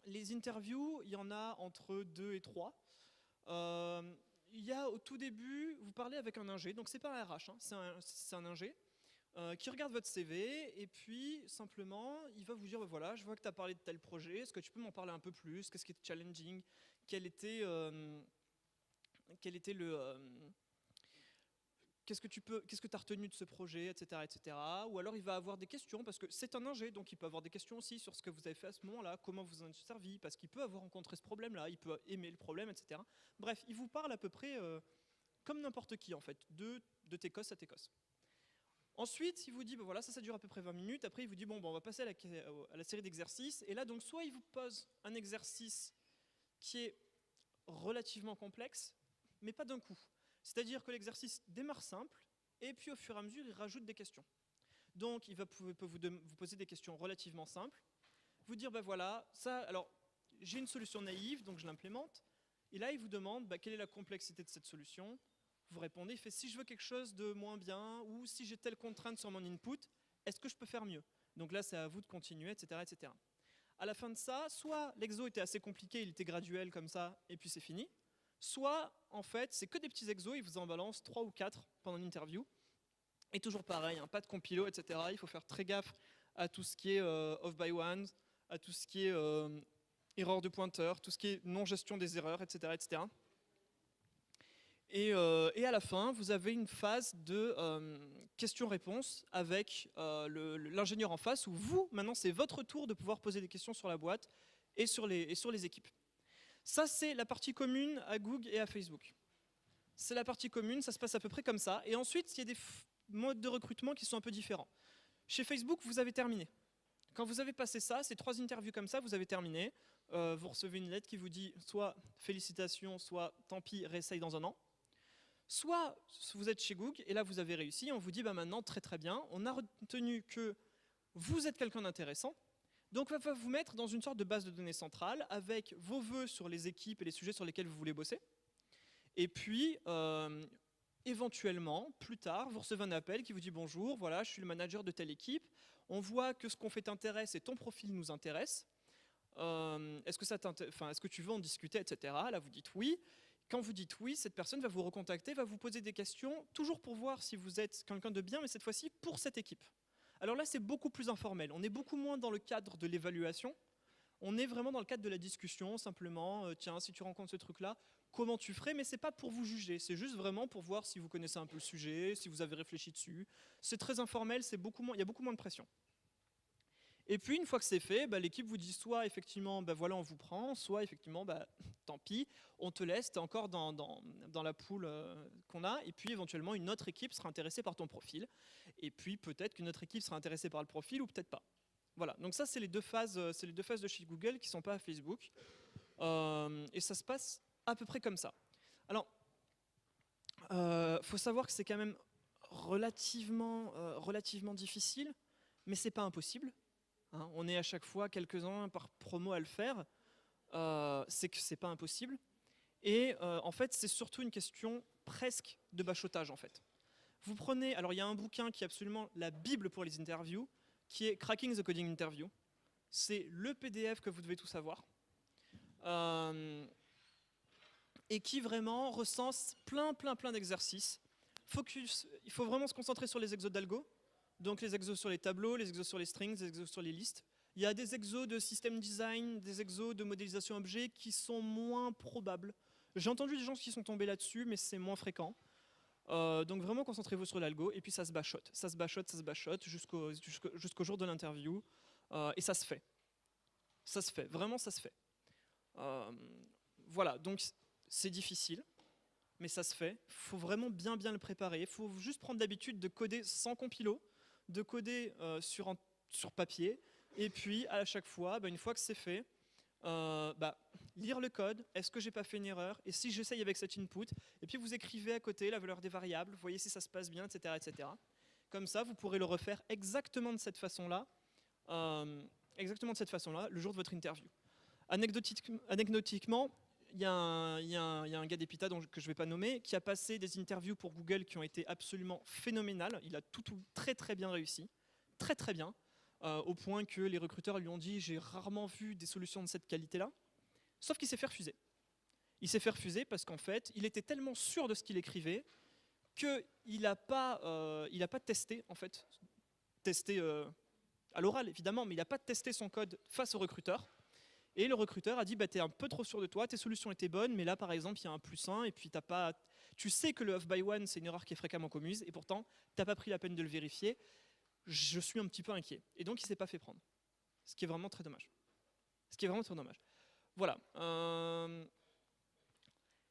Les interviews, il y en a entre 2 et 3. Il y a au tout début, vous parlez avec un ingé, donc c'est pas un RH, hein, c'est un ingé, qui regarde votre CV et puis simplement il va vous dire voilà, je vois que tu as parlé de tel projet, est-ce que tu peux m'en parler un peu plus, qu'est-ce qui est challenging, quel était le qu'est-ce que tu as retenu de ce projet, etc., etc. Ou alors il va avoir des questions, parce que c'est un ingé, donc il peut avoir des questions aussi sur ce que vous avez fait à ce moment-là, comment vous en êtes servi, parce qu'il peut avoir rencontré ce problème-là, il peut aimer le problème, etc. Bref, il vous parle à peu près comme n'importe qui, en fait, de TECOS à TECOS. Ensuite, il vous dit, ben voilà, ça dure à peu près 20 minutes. Après, il vous dit, bon, on va passer à la série d'exercices. Et là, donc, soit il vous pose un exercice qui est relativement complexe, mais pas d'un coup. C'est-à-dire que l'exercice démarre simple, et puis au fur et à mesure, il rajoute des questions. Donc, il peut vous poser des questions relativement simples, vous dire, ben voilà, ça, alors, j'ai une solution naïve, donc je l'implémente, et là, il vous demande, ben, quelle est la complexité de cette solution. Vous répondez, il fait, si je veux quelque chose de moins bien, ou si j'ai telle contrainte sur mon input, est-ce que je peux faire mieux? Donc là, c'est à vous de continuer, etc., etc. À la fin de ça, soit l'exo était assez compliqué, il était graduel comme ça, et puis c'est fini, soit, en fait, c'est que des petits exos, il vous en balance 3 ou 4 pendant l'interview. Et toujours pareil, hein, pas de compilo, etc. Il faut faire très gaffe à tout ce qui est off by ones, à tout ce qui est erreur de pointeur, tout ce qui est non-gestion des erreurs, etc. etc. Et à la fin, vous avez une phase de questions-réponses avec l'ingénieur en face, où vous, maintenant, c'est votre tour de pouvoir poser des questions sur la boîte et sur les équipes. Ça, c'est la partie commune à Google et à Facebook. C'est la partie commune, ça se passe à peu près comme ça. Et ensuite, il y a des modes de recrutement qui sont un peu différents. Chez Facebook, vous avez terminé. Quand vous avez passé ça, ces 3 interviews comme ça, vous avez terminé. Vous recevez une lettre qui vous dit soit félicitations, soit tant pis, réessaye dans un an. Soit vous êtes chez Google et là vous avez réussi, on vous dit bah maintenant très très bien, on a retenu que vous êtes quelqu'un d'intéressant, donc on va vous mettre dans une sorte de base de données centrale avec vos vœux sur les équipes et les sujets sur lesquels vous voulez bosser. Et puis, éventuellement, plus tard, vous recevez un appel qui vous dit bonjour, voilà, je suis le manager de telle équipe, on voit que ce qu'on fait t'intéresse et ton profil nous intéresse. Est-ce que tu veux en discuter, etc. Là, vous dites oui. Quand vous dites oui, cette personne va vous recontacter, va vous poser des questions, toujours pour voir si vous êtes quelqu'un de bien, mais cette fois-ci pour cette équipe. Alors là, c'est beaucoup plus informel. On est beaucoup moins dans le cadre de l'évaluation. On est vraiment dans le cadre de la discussion, simplement, tiens, si tu rencontres ce truc-là, comment tu ferais, mais c'est pas pour vous juger, c'est juste vraiment pour voir si vous connaissez un peu le sujet, si vous avez réfléchi dessus. C'est très informel, il y a beaucoup moins de pression. Et puis, une fois que c'est fait, bah, l'équipe vous dit soit effectivement, bah, voilà, on vous prend, soit effectivement, bah, tant pis, on te laisse, tu es encore dans la poule qu'on a, et puis éventuellement, une autre équipe sera intéressée par ton profil, et puis peut-être qu'une autre équipe sera intéressée par le profil, ou peut-être pas. Voilà, donc ça, c'est les deux phases de chez Google qui ne sont pas à Facebook, et ça se passe à peu près comme ça. Alors, faut savoir que c'est quand même relativement difficile, mais c'est pas impossible. Hein, on est à chaque fois quelques-uns par promo à le faire. C'est que c'est pas impossible. Et en fait, c'est surtout une question presque de bachotage en fait. Vous prenez, alors il y a un bouquin qui est absolument la bible pour les interviews, qui est Cracking the Coding Interview. C'est le PDF que vous devez tout savoir. Et qui vraiment recense plein d'exercices. Il faut vraiment se concentrer sur les exos d'algo. Donc les exos sur les tableaux, les exos sur les strings, les exos sur les listes. Il y a des exos de système design, des exos de modélisation objet qui sont moins probables. J'ai entendu des gens qui sont tombés là-dessus, mais c'est moins fréquent. Donc vraiment concentrez-vous sur l'algo, et puis ça se bachote. Ça se bachote jusqu'au jour de l'interview. Et ça se fait. Ça se fait, vraiment ça se fait. Voilà, donc c'est difficile, mais ça se fait. Il faut vraiment bien le préparer. Il faut juste prendre l'habitude de coder sans compilo, de coder sur papier, et puis à chaque fois, une fois que c'est fait, lire le code, est-ce que j'ai pas fait une erreur, et si j'essaye avec cet input, et puis vous écrivez à côté la valeur des variables, voyez si ça se passe bien, etc., etc. Comme ça, vous pourrez le refaire exactement de cette façon-là, le jour de votre interview. Anecdotiquement, il y a un gars d'Epita que je ne vais pas nommer, qui a passé des interviews pour Google qui ont été absolument phénoménales. Il a tout très bien réussi. Très bien. au point que les recruteurs lui ont dit j'ai rarement vu des solutions de cette qualité-là. Sauf qu'il s'est fait refuser. Il s'est fait refuser parce qu'en fait, il était tellement sûr de ce qu'il écrivait qu'il n'a pas testé, en fait, testé à l'oral évidemment, mais il n'a pas testé son code face au recruteur. Et le recruteur a dit bah, t'es un peu trop sûr de toi, tes solutions étaient bonnes, mais là par exemple il y a un +1 et puis tu sais que le off by one c'est une erreur qui est fréquemment commise et pourtant t'as pas pris la peine de le vérifier. Je suis un petit peu inquiet. Et donc il s'est pas fait prendre. Ce qui est vraiment très dommage. Voilà.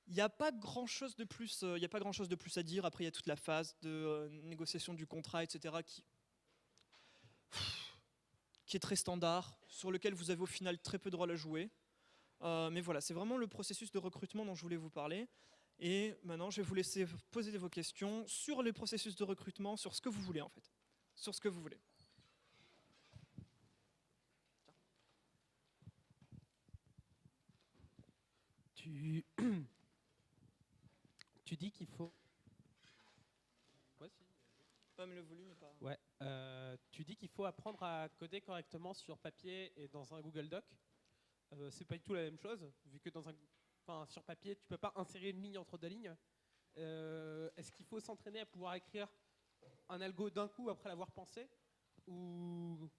Il n'y a pas grand chose de plus. Il y a pas grand chose de plus à dire. Après il y a toute la phase de négociation du contrat, etc. qui est très standard, sur lequel vous avez au final très peu de rôle à jouer. Mais voilà, c'est vraiment le processus de recrutement dont je voulais vous parler. Et maintenant, je vais vous laisser poser vos questions sur les processus de recrutement, sur ce que vous voulez en fait. Sur ce que vous voulez. Tu, tu dis qu'il faut... Ouais, si. Mais le volume n'est pas... Ouais. Tu dis qu'il faut apprendre à coder correctement sur papier et dans un Google Doc. C'est pas du tout la même chose, vu que sur papier, tu peux pas insérer une ligne entre deux lignes. Est-ce qu'il faut s'entraîner à pouvoir écrire un algo d'un coup après l'avoir pensé, ou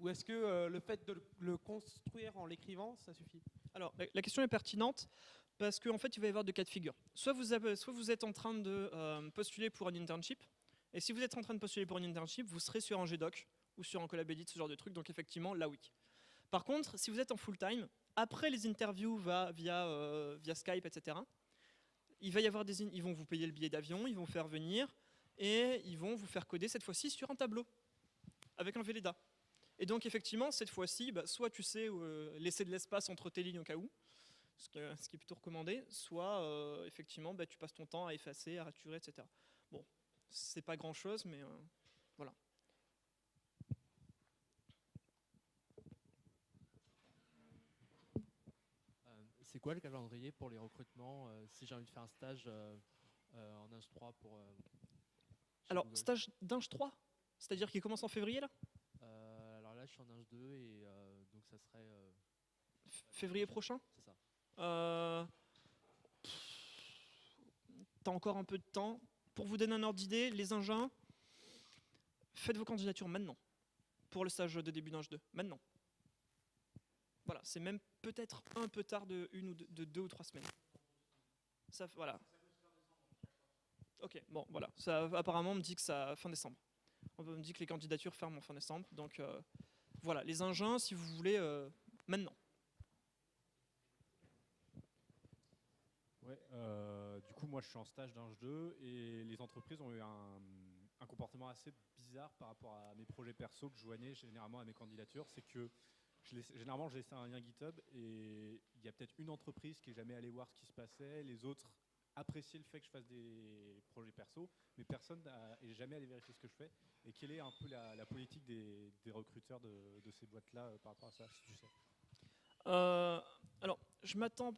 est-ce que le fait de le construire en l'écrivant, ça suffit? Alors, la question est pertinente parce qu'en fait, il va y avoir deux cas de figure. Soit vous êtes en train de postuler pour un internship, et si vous êtes en train de postuler pour un internship, vous serez sur un GDoc ou sur un Collab Edit, ce genre de truc, donc effectivement, là oui. Par contre, si vous êtes en full-time, après les interviews via Skype, etc., il va y avoir ils vont vous payer le billet d'avion, ils vont vous faire venir, et ils vont vous faire coder cette fois-ci sur un tableau, avec un Velleda. Et donc effectivement, cette fois-ci, soit tu sais laisser de l'espace entre tes lignes au cas où, ce qui est plutôt recommandé, soit effectivement tu passes ton temps à effacer, à raturer, etc. Bon, c'est pas grand-chose, mais voilà. C'est quoi le calendrier pour les recrutements si j'ai envie de faire un stage en Ing 3 pour... Alors, Google. stage d'Ing 3, c'est-à-dire qu'il commence en février là? Alors là, je suis en Ing 2 et donc ça serait... Février prochain? C'est ça. T'as encore un peu de temps. Pour vous donner un ordre d'idée, les engins, faites vos candidatures maintenant pour le stage de début d'Ing 2. Maintenant. Voilà, c'est même peut-être un peu tard de 2 ou 3 semaines. Ça, voilà. Ok, bon, voilà. Ça, apparemment, on me dit que ça fin décembre. On me dit que les candidatures ferment en fin décembre. Donc, voilà, les engins, si vous voulez, maintenant. Ouais, du coup, moi, je suis en stage d'Ing 2 et les entreprises ont eu un comportement assez bizarre par rapport à mes projets perso que je joignais généralement à mes candidatures. C'est que généralement, je laissais un lien GitHub et il y a peut-être une entreprise qui n'est jamais allée voir ce qui se passait. Les autres appréciaient le fait que je fasse des projets perso, mais personne n'est jamais allé vérifier ce que je fais. Et quelle est un peu la politique des recruteurs de ces boîtes-là par rapport à ça, si tu sais? Alors, je m'attends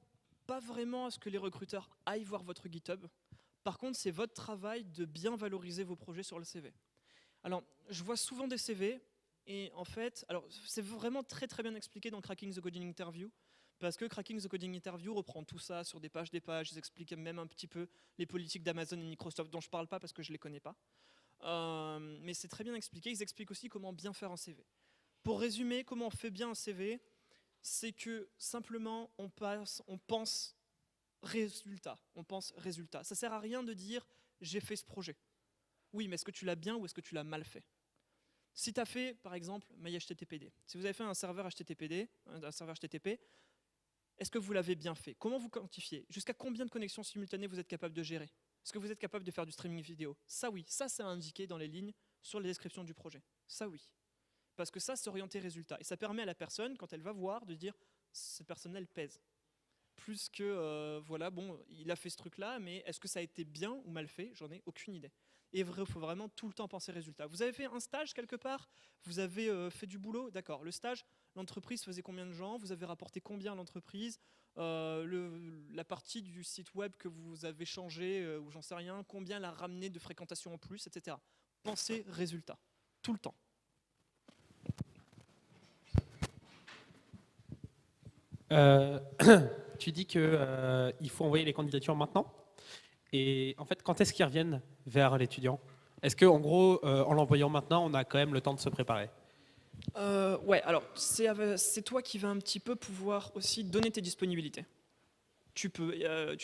pas vraiment à ce que les recruteurs aillent voir votre GitHub. Par contre, c'est votre travail de bien valoriser vos projets sur le CV. Alors, je vois souvent des CV, et en fait, alors c'est vraiment très très bien expliqué dans Cracking the Coding Interview, parce que Cracking the Coding Interview reprend tout ça sur des pages, ils expliquent même un petit peu les politiques d'Amazon et Microsoft, dont je ne parle pas parce que je ne les connais pas. Mais c'est très bien expliqué, ils expliquent aussi comment bien faire un CV. Pour résumer, comment on fait bien un CV, c'est que simplement on pense résultat. Ça sert à rien de dire j'ai fait ce projet. Oui, mais est-ce que tu l'as bien ou est-ce que tu l'as mal fait? Si tu as fait, par exemple, MyHTTPD, si vous avez fait un serveur HTTPD, un serveur HTTP, est-ce que vous l'avez bien fait? Comment vous quantifiez? Jusqu'à combien de connexions simultanées vous êtes capable de gérer? Est-ce que vous êtes capable de faire du streaming vidéo? Ça oui, ça c'est indiqué dans les lignes sur les descriptions du projet. Ça oui. Parce que ça, c'est orienté résultat. Et ça permet à la personne, quand elle va voir, de dire cette personne-là, elle pèse. Plus que, voilà, bon, il a fait ce truc-là, mais est-ce que ça a été bien ou mal fait? J'en ai aucune idée. Et il faut vraiment tout le temps penser résultat. Vous avez fait un stage quelque part? Vous avez fait du boulot? D'accord. Le stage, l'entreprise faisait combien de gens? Vous avez rapporté combien à l'entreprise? La partie du site web que vous avez changé, ou j'en sais rien, combien elle a ramené de fréquentation en plus, etc. Pensez résultat. Tout le temps. Tu dis qu'il faut envoyer les candidatures maintenant. Et en fait, quand est-ce qu'ils reviennent vers l'étudiant? Est-ce qu'en gros, en l'envoyant maintenant, on a quand même le temps de se préparer? Ouais, alors c'est toi qui vas un petit peu pouvoir aussi donner tes disponibilités. Tu peux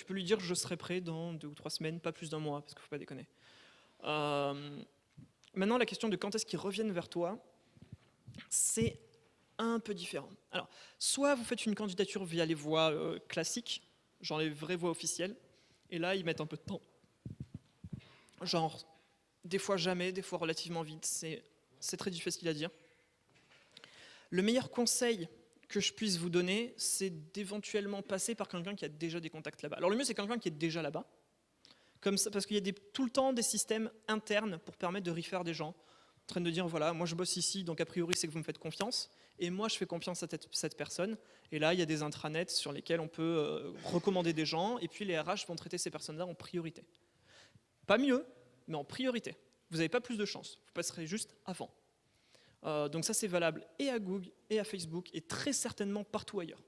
lui dire je serai prêt dans 2 ou 3 semaines, pas plus d'un mois, parce qu'il ne faut pas déconner. Maintenant, la question de quand est-ce qu'ils reviennent vers toi, c'est un peu différent. Alors, soit vous faites une candidature via les voies classiques, genre les vraies voies officielles, et là, ils mettent un peu de temps. Genre, des fois jamais, des fois relativement vite, c'est très difficile à dire. Le meilleur conseil que je puisse vous donner, c'est d'éventuellement passer par quelqu'un qui a déjà des contacts là-bas. Alors le mieux, c'est quelqu'un qui est déjà là-bas, comme ça, parce qu'il y a tout le temps des systèmes internes pour permettre de refaire des gens, en train de dire, voilà, moi je bosse ici, donc a priori c'est que vous me faites confiance, et moi je fais confiance à cette personne, et là il y a des intranets sur lesquels on peut recommander des gens, et puis les RH vont traiter ces personnes-là en priorité. Pas mieux, mais en priorité. Vous n'avez pas plus de chance, vous passerez juste avant. Donc ça c'est valable et à Google et à Facebook et très certainement partout ailleurs.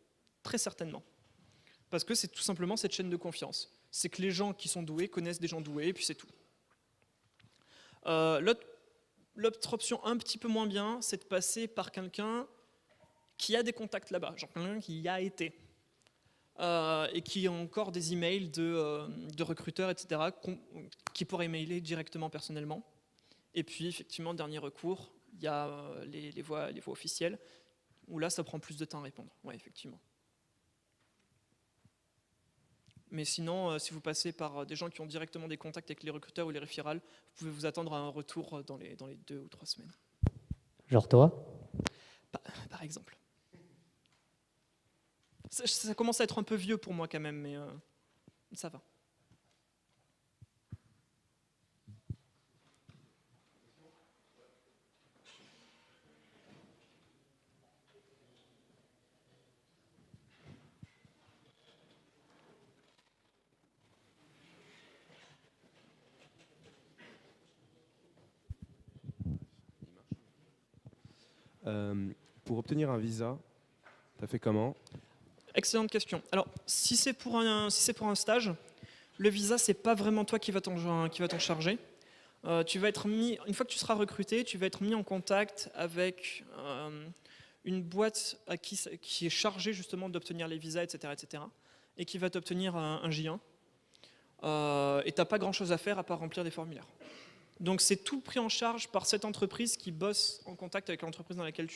Très certainement. Parce que c'est tout simplement cette chaîne de confiance. C'est que les gens qui sont doués connaissent des gens doués et puis c'est tout. L'autre option un petit peu moins bien, c'est de passer par quelqu'un qui a des contacts là-bas, genre quelqu'un qui y a été. Et qui a encore des emails de recruteurs, etc., qui pourraient emailer directement personnellement. Et puis effectivement, dernier recours, il y a les voies officielles, où là, ça prend plus de temps à répondre. Oui, effectivement. Mais sinon, si vous passez par des gens qui ont directement des contacts avec les recruteurs ou les référals, vous pouvez vous attendre à un retour dans les 2 ou 3 semaines. Genre toi? Par exemple. Ça commence à être un peu vieux pour moi quand même, mais ça va. Pour obtenir un visa, t'as fait comment? Excellente question. Alors, si c'est pour un stage, le visa, c'est pas vraiment toi qui va t'en charger. Tu vas être une fois que tu seras recruté, tu vas être mis en contact avec une boîte qui est chargée justement d'obtenir les visas, etc., etc., et qui va t'obtenir un J1. Et t'as pas grand-chose à faire à part remplir des formulaires. Donc c'est tout pris en charge par cette entreprise qui bosse en contact avec l'entreprise dans laquelle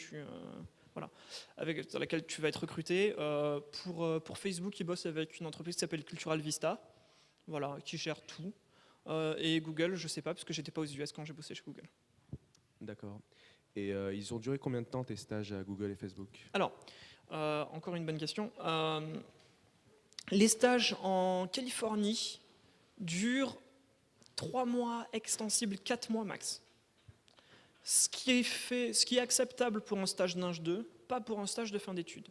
dans laquelle tu vas être recruté. Pour Facebook, ils bossent avec une entreprise qui s'appelle Cultural Vista, voilà, qui gère tout. Et Google, je sais pas, parce que j'étais pas aux US quand j'ai bossé chez Google. D'accord. Et ils ont duré combien de temps tes stages à Google et Facebook? Alors, encore une bonne question. Les stages en Californie durent 3 mois extensibles, 4 mois max. Ce qui est acceptable pour un stage d'Ing 2, pas pour un stage de fin d'études.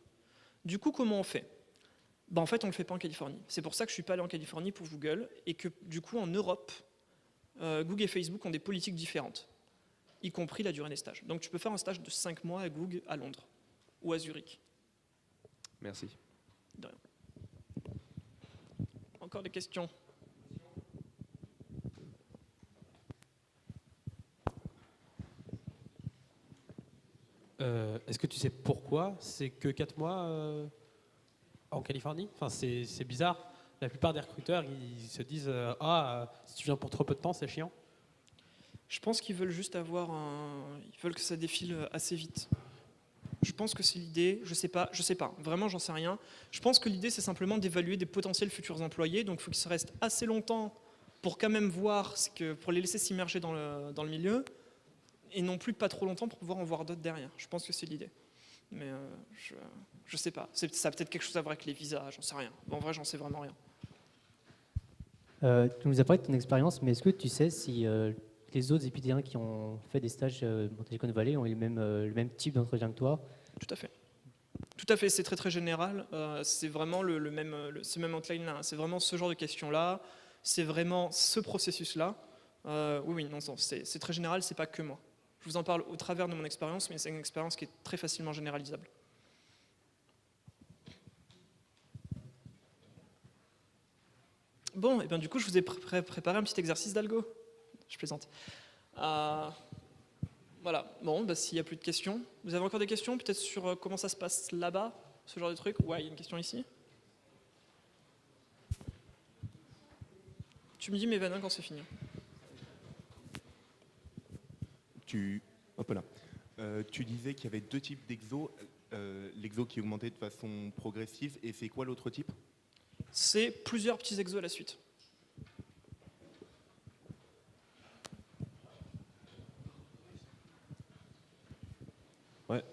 Du coup, comment on fait? En fait, on ne le fait pas en Californie. C'est pour ça que je ne suis pas allé en Californie pour Google, et que du coup, en Europe, Google et Facebook ont des politiques différentes, y compris la durée des stages. Donc tu peux faire un stage de 5 mois à Google à Londres, ou à Zurich. Merci. De rien. Encore des questions? Est-ce que tu sais pourquoi c'est que 4 mois en Californie? Enfin, c'est bizarre. La plupart des recruteurs, ils se disent si tu viens pour trop peu de temps, c'est chiant. Je pense qu'ils veulent juste ils veulent que ça défile assez vite. Je pense que c'est l'idée, je sais pas, vraiment j'en sais rien. Je pense que l'idée c'est simplement d'évaluer des potentiels futurs employés, donc il faut qu'ils restent assez longtemps pour quand même voir pour les laisser s'immerger dans le milieu, et non plus pas trop longtemps pour pouvoir en voir d'autres derrière. Je pense que c'est l'idée. Mais je sais pas. Ça a peut-être quelque chose à voir avec les visas, j'en sais rien. En vrai, j'en sais vraiment rien. Tu nous as parlé de ton expérience, mais est-ce que tu sais si les autres étudiants qui ont fait des stages dans Silicon Valley ont eu le même type d'entretien que toi? Tout à fait. Tout à fait, c'est très très général. C'est vraiment ce même outline-là. C'est vraiment ce genre de questions-là. C'est vraiment ce processus-là. Oui, non, c'est très général, c'est pas que moi. Je vous en parle au travers de mon expérience, mais c'est une expérience qui est très facilement généralisable. Bon, et bien du coup, je vous ai préparé un petit exercice d'algo. Je plaisante. Voilà, bon, bah, s'il n'y a plus de questions. Vous avez encore des questions, peut-être sur comment ça se passe là-bas, ce genre de truc? Ouais, il y a une question ici. Tu me dis, Mévanin, quand c'est fini. Hop là. Tu disais qu'il y avait 2 types d'exos, l'exo qui augmentait de façon progressive, et c'est quoi l'autre type? C'est plusieurs petits exos à la suite. Ouais,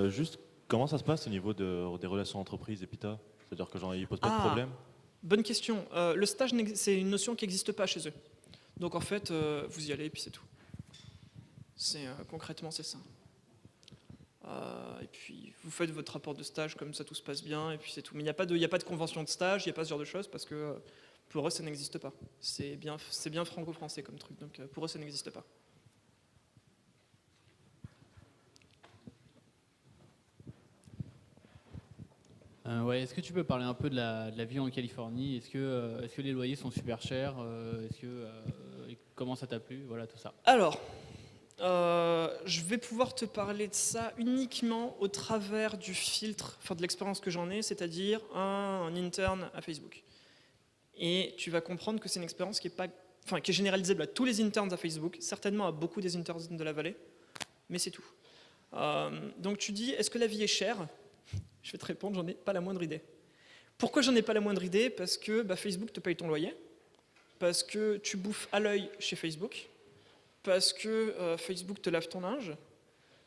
juste comment ça se passe au niveau des relations entreprises et PITA? C'est-à-dire que genre ils posent pas de problème? Bonne question. Le stage, c'est une notion qui n'existe pas chez eux. Donc en fait, vous y allez et puis c'est tout. Concrètement, c'est ça. Et puis vous faites votre rapport de stage, comme ça tout se passe bien, et puis c'est tout. Mais il n'y a pas de convention de stage, il n'y a pas ce genre de choses, parce que pour eux, ça n'existe pas. C'est bien franco-français comme truc, donc pour eux, ça n'existe pas. Ouais, est-ce que tu peux parler un peu de la vie en Californie? Est-ce que les loyers sont super chers? Comment ça t'a plu? Voilà, tout ça. Alors, je vais pouvoir te parler de ça uniquement au travers du filtre, enfin de l'expérience que j'en ai, c'est-à-dire un interne à Facebook. Et tu vas comprendre que c'est une expérience qui est généralisable à tous les interns à Facebook, certainement à beaucoup des interns de la vallée, mais c'est tout. Donc tu dis, est-ce que la vie est chère? Je vais te répondre, j'en ai pas la moindre idée. Pourquoi j'en ai pas la moindre idée? Parce que Facebook te paye ton loyer, parce que tu bouffes à l'œil chez Facebook, parce que Facebook te lave ton linge,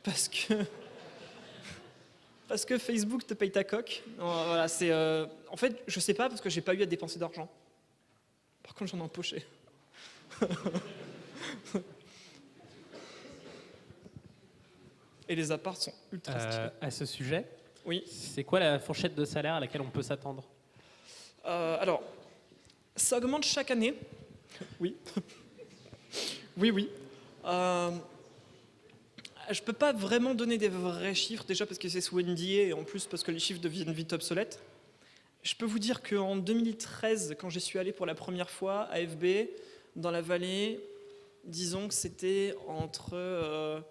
parce que Facebook te paye ta coque. Non, voilà, en fait, je sais pas parce que j'ai pas eu à dépenser d'argent. Par contre, j'en ai empoché. Et les apparts sont ultra stylés. À ce sujet, Oui. c'est quoi la fourchette de salaire à laquelle on peut s'attendre? Alors, ça augmente chaque année. Oui. Oui. Je peux pas vraiment donner des vrais chiffres, déjà parce que c'est sous NDA et en plus parce que les chiffres deviennent vite obsolètes. Je peux vous dire qu'en 2013, quand j'y suis allé pour la première fois à FB, dans la vallée, disons que c'était entre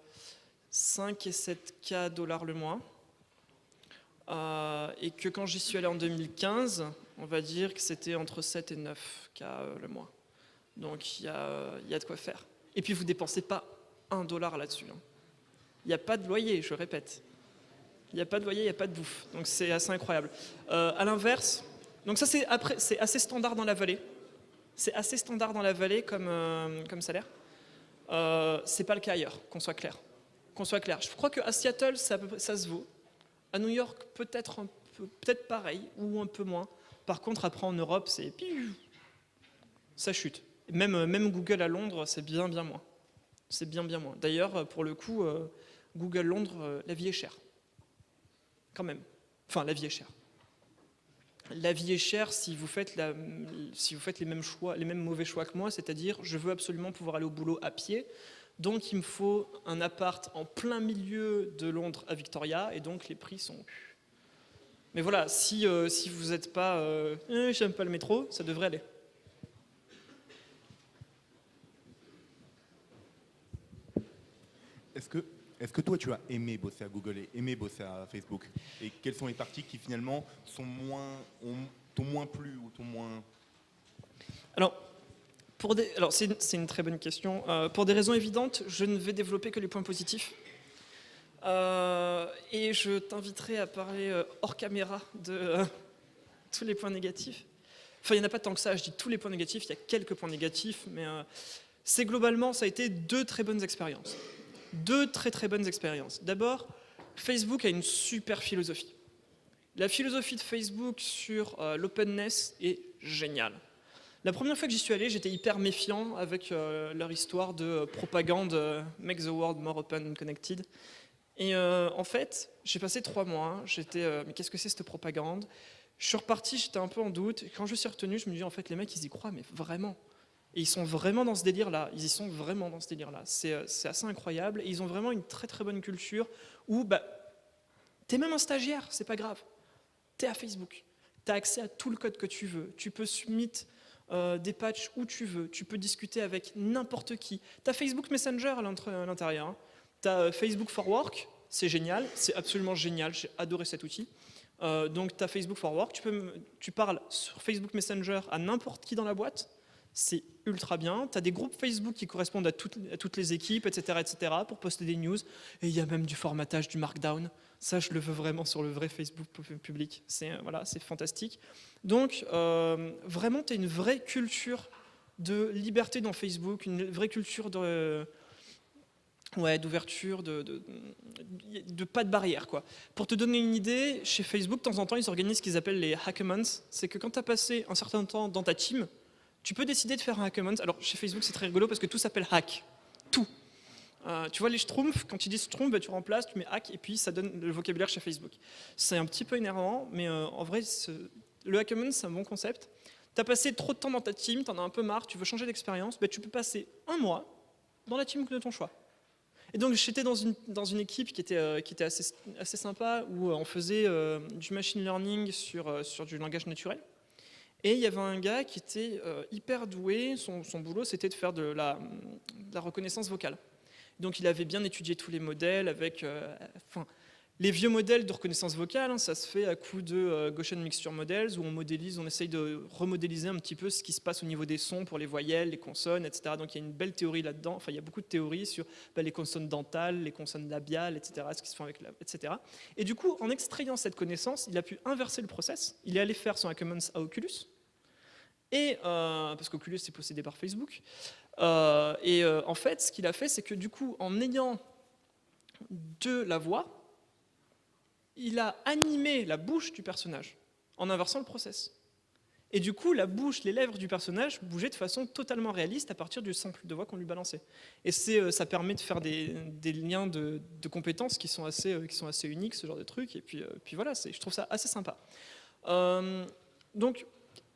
5 et 7K $ le mois. Et que quand j'y suis allé en 2015, on va dire que c'était entre 7 et 9K le mois. Donc il y a de quoi faire. Et puis vous dépensez pas $1 là-dessus. Il n'y a pas de loyer, je répète. Il n'y a pas de loyer, il n'y a pas de bouffe. Donc c'est assez incroyable. À l'inverse, donc ça c'est assez standard dans la vallée. C'est assez standard dans la vallée comme salaire. C'est pas le cas ailleurs, qu'on soit clair. Je crois qu'à Seattle, ça se vaut. À New York, peut-être pareil ou un peu moins. Par contre, après en Europe, ça chute. Même Google à Londres, c'est bien moins. C'est bien moins. D'ailleurs, pour le coup, Google Londres, la vie est chère. Quand même. Enfin, la vie est chère. La vie est chère si vous faites les mêmes mauvais choix que moi, c'est-à-dire je veux absolument pouvoir aller au boulot à pied. Donc il me faut un appart en plein milieu de Londres à Victoria, et donc les prix sont... Mais voilà, si vous n'êtes pas... j'aime pas le métro, ça devrait aller. Est-ce que toi tu as aimé bosser à Google et aimé bosser à Facebook? Et quelles sont les parties qui finalement t'ont moins plu ou t'ont moins... Alors, c'est une très bonne question. Pour des raisons évidentes, je ne vais développer que les points positifs. Et je t'inviterai à parler hors caméra de tous les points négatifs. Enfin, il n'y en a pas tant que ça, je dis tous les points négatifs, il y a quelques points négatifs, mais globalement, ça a été 2 très bonnes expériences. 2 très bonnes expériences. D'abord, Facebook a une super philosophie. La philosophie de Facebook sur l'openness est géniale. La première fois que j'y suis allé, j'étais hyper méfiant avec leur histoire de propagande Make the world more open and connected. Et en fait, j'ai passé 3 mois, j'étais mais qu'est-ce que c'est cette propagande? Je suis reparti, j'étais un peu en doute. Et quand je suis retenu, je me dis en fait les mecs ils y croient, mais vraiment. Et ils sont vraiment dans ce délire-là. Ils y sont vraiment dans ce délire-là. C'est assez incroyable. Et ils ont vraiment une très bonne culture où t'es même un stagiaire, c'est pas grave. T'es à Facebook. T'as accès à tout le code que tu veux. Tu peux submit des patchs où tu veux, tu peux discuter avec n'importe qui. Tu as Facebook Messenger à l'intérieur, hein. Tu as Facebook for Work, c'est génial, c'est absolument génial, j'ai adoré cet outil. Donc tu as Facebook for Work, tu parles sur Facebook Messenger à n'importe qui dans la boîte, c'est ultra bien. Tu as des groupes Facebook qui correspondent à toutes les équipes, etc., pour poster des news. Et il y a même du formatage, du markdown. Ça, je le veux vraiment sur le vrai Facebook public. Voilà, c'est fantastique. Donc, vraiment, tu as une vraie culture de liberté dans Facebook, une vraie culture d'ouverture, de pas de barrière, quoi. Pour te donner une idée, chez Facebook, de temps en temps, ils organisent ce qu'ils appellent les hackaments. C'est que quand tu as passé un certain temps dans ta team, tu peux décider de faire un hackamont. Alors, chez Facebook, c'est très rigolo parce que tout s'appelle hack. Tout. Tu vois les schtroumpfs, quand tu dis schtroumpf, tu remplaces, tu mets hack, et puis ça donne le vocabulaire chez Facebook. C'est un petit peu énervant, mais en vrai, le hackamont, c'est un bon concept. Tu as passé trop de temps dans ta team, tu en as un peu marre, tu veux changer d'expérience, tu peux passer un mois dans la team de ton choix. Et donc j'étais dans une équipe qui était assez sympa, où on faisait du machine learning sur du langage naturel. Et il y avait un gars qui était hyper doué, son boulot c'était de faire de la reconnaissance vocale. Donc il avait bien étudié tous les modèles avec... les vieux modèles de reconnaissance vocale, hein, ça se fait à coup de Gaussian Mixture Models, où on essaye de remodéliser un petit peu ce qui se passe au niveau des sons pour les voyelles, les consonnes, etc. Donc il y a une belle théorie là-dedans, il y a beaucoup de théories sur les consonnes dentales, les consonnes labiales, etc., ce qui se fait avec etc. Et du coup, en extrayant cette connaissance, il a pu inverser le process, il est allé faire son hackamont à Oculus, et, parce qu'Oculus est possédé par Facebook, en fait, ce qu'il a fait, c'est que du coup, en ayant de la voix, il a animé la bouche du personnage en inversant le process. Et du coup, la bouche, les lèvres du personnage bougeaient de façon totalement réaliste à partir du sample de voix qu'on lui balançait. Et ça permet de faire des liens de compétences qui sont assez uniques, ce genre de truc. Et puis voilà, je trouve ça assez sympa. Donc,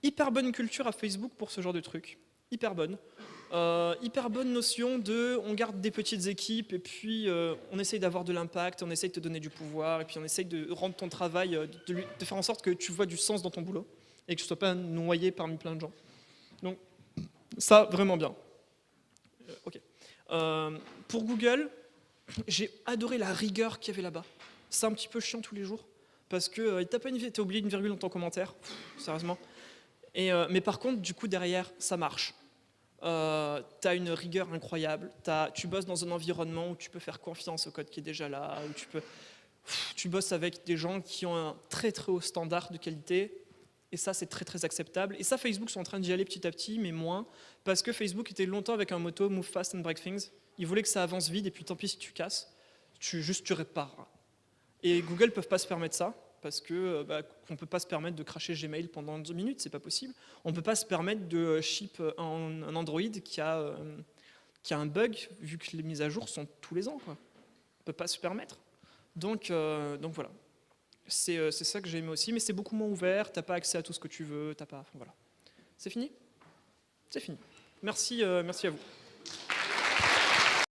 hyper bonne culture à Facebook pour ce genre de truc. Hyper bonne. Hyper bonne notion de on garde des petites équipes et puis on essaye d'avoir de l'impact, on essaye de te donner du pouvoir et puis on essaye de rendre ton travail, de faire en sorte que tu vois du sens dans ton boulot et que tu ne sois pas noyé parmi plein de gens. Donc ça, vraiment bien. Ok. Pour Google, j'ai adoré la rigueur qu'il y avait là-bas. C'est un petit peu chiant tous les jours parce que t'as oublié une virgule dans ton commentaire, sérieusement. Mais par contre, du coup, derrière, ça marche. Tu as une rigueur incroyable, tu bosses dans un environnement où tu peux faire confiance au code qui est déjà là, où tu bosses avec des gens qui ont un très très haut standard de qualité, et ça c'est très très acceptable. Et ça, Facebook sont en train d'y aller petit à petit, mais moins, parce que Facebook était longtemps avec un motto « Move fast and break things ». Ils voulaient que ça avance vite, et puis tant pis si tu casses, tu répares. Et Google ne peuvent pas se permettre ça, parce qu'on ne peut pas se permettre de cracher Gmail pendant 2 minutes, c'est pas possible. On ne peut pas se permettre de ship un Android qui a un bug, vu que les mises à jour sont tous les ans, quoi. On ne peut pas se permettre. Donc voilà. C'est ça que j'ai aimé aussi, mais c'est beaucoup moins ouvert, tu n'as pas accès à tout ce que tu veux, voilà. C'est fini ? C'est fini. Merci à vous.